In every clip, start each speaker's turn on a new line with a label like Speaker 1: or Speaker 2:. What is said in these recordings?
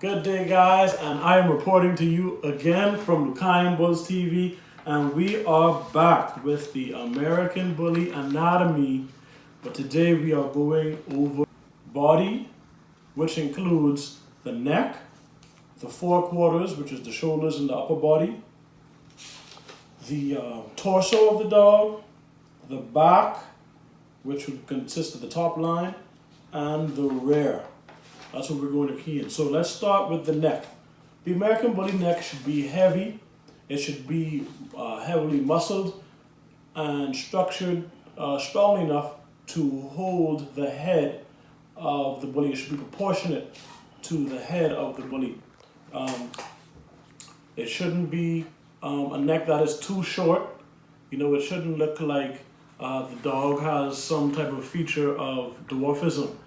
Speaker 1: Good day, guys, and I am reporting to you again from Lucayan Bulls TV, and we are back with the American Bully anatomy. But today we are going over body, which includes the neck, the forequarters, which is the shoulders and the upper body, the torso of the dog, the back, which would consist of the top line, and the rear. That's what we're going to key in. So let's start with the neck. The American Bully neck should be heavy. It should be heavily muscled and structured strong enough to hold the head of the bully. It should be proportionate to the head of the bully. It shouldn't be a neck that is too short. You know, it shouldn't look like the dog has some type of feature of dwarfism.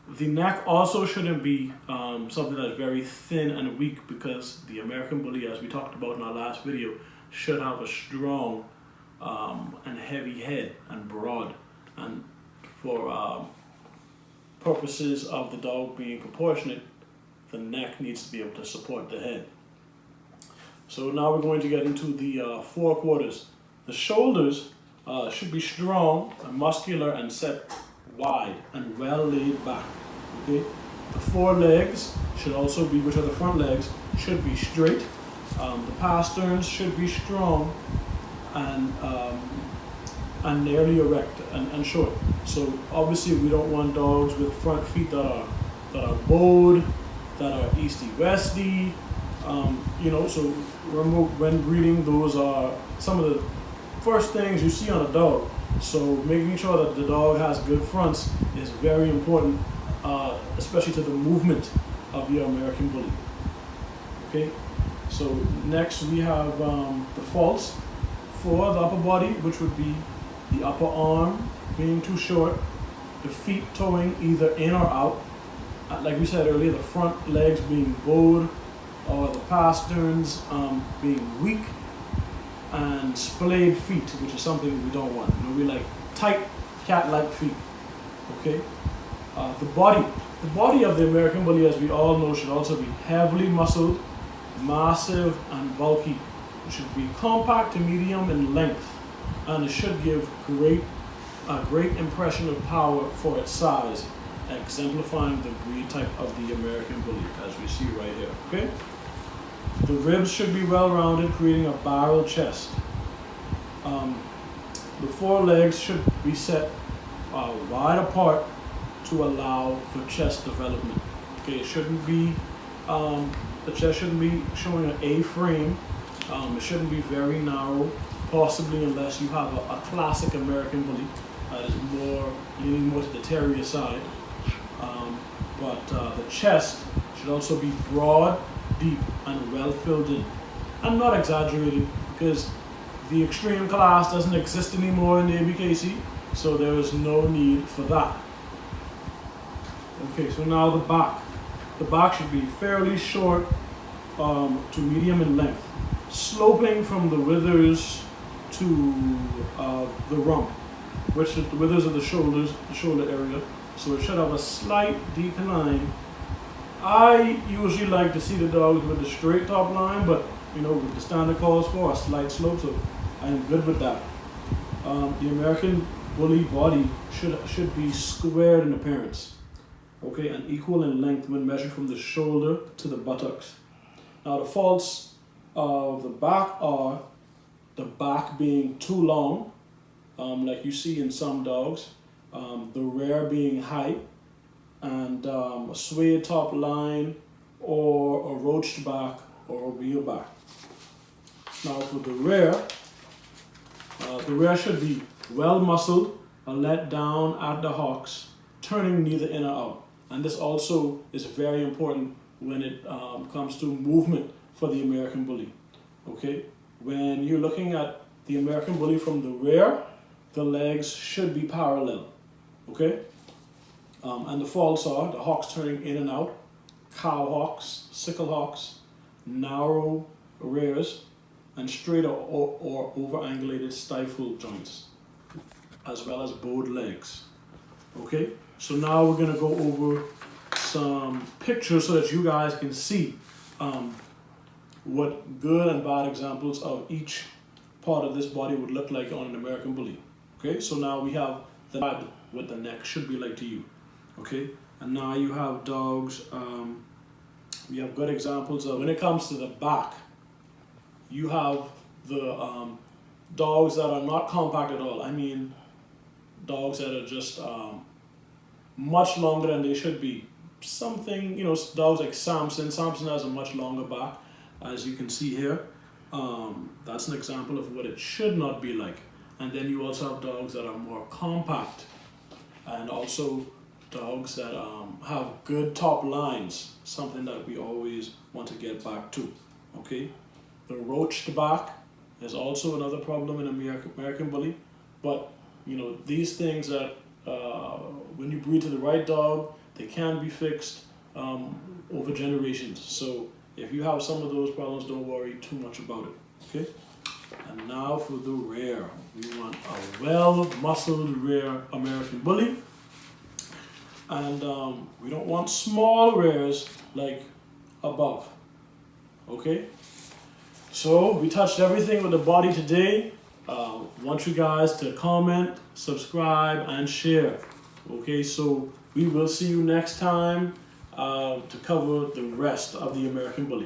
Speaker 1: The neck also shouldn't be something that's very thin and weak, because the American Bully, as we talked about in our last video, should have a strong and heavy head and broad. And for purposes of the dog being proportionate, the neck needs to be able to support the head. So now we're going to get into the forequarters. The shoulders should be strong and muscular and set wide and well laid back. Okay, the forelegs should also be, which are the front legs, should be straight. The pasterns should be strong and nearly erect and short. So obviously we don't want dogs with front feet that are bowed, that are easty-westy. You know, so when breeding, those are some of the first things you see on a dog. So making sure that the dog has good fronts is very important, especially to the movement of your American Bully. Okay, so next we have the faults for the upper body, which would be the upper arm being too short, the feet toeing either in or out, like we said earlier, the front legs being bowed, or the pasterns being weak, and splayed feet, which is something we don't want. You know, we like tight cat-like feet. Okay, the body of the American Bully, as we all know, should also be heavily muscled, massive, and bulky. It should be compact to medium in length, and it should give a great impression of power for its size, exemplifying the breed type of the American Bully, as we see right here. Okay. The ribs should be well-rounded, creating a barrel chest. The forelegs should be set wide apart to allow for chest development. Okay, it shouldn't be, the chest shouldn't be showing an A-frame. It shouldn't be very narrow, possibly unless you have a classic American Bully that is leaning more to the terrier side. But the chest should also be broad, deep, and well filled in, and not exaggerated, because the extreme class doesn't exist anymore in the A.B.K.C, so there is no need for that. Okay, so now the back. The back should be fairly short to medium in length, sloping from the withers to the rump, which is the withers of the shoulders, the shoulder area. So it should have a slight decline. I usually like to see the dogs with the straight top line, but you know, with the standard calls for a slight slope, so I'm good with that. The American Bully body should be squared in appearance, okay, and equal in length when measured from the shoulder to the buttocks. Now the faults of the back are the back being too long, like you see in some dogs, the rear being high, and a swayed top line, or a roached back, or a wheel back. Now for the rear should be well muscled and let down at the hocks, turning neither in or out. And this also is very important when it comes to movement for the American Bully. Okay, when you're looking at the American Bully from the rear, the legs should be parallel. Okay. And the faults are the hocks turning in and out, cow hocks, sickle hocks, narrow rears, and straight or over-angulated stifle joints, as well as bowed legs. Okay, so now we're going to go over some pictures so that you guys can see what good and bad examples of each part of this body would look like on an American Bully. Okay, so now we have the head, what the neck should be like to you. Okay, and now you have dogs. We have good examples of when it comes to the back. You have the dogs that are not compact at all. I mean, dogs that are just much longer than they should be. Something, dogs like Samson. Samson has a much longer back, as you can see here. That's an example of what it should not be like. And then you also have dogs that are more compact, and also dogs that have good top lines, something that we always want to get back to. Okay, the roached back is also another problem in American Bully, but these things that when you breed to the right dog, they can be fixed over generations. So if you have some of those problems, don't worry too much about it. Okay. And now for the rear. We want a well-muscled rear American Bully. And we don't want small rears like above. Okay? So we touched everything with the body today. Want you guys to comment, subscribe, and share. Okay, so we will see you next time to cover the rest of the American Bully.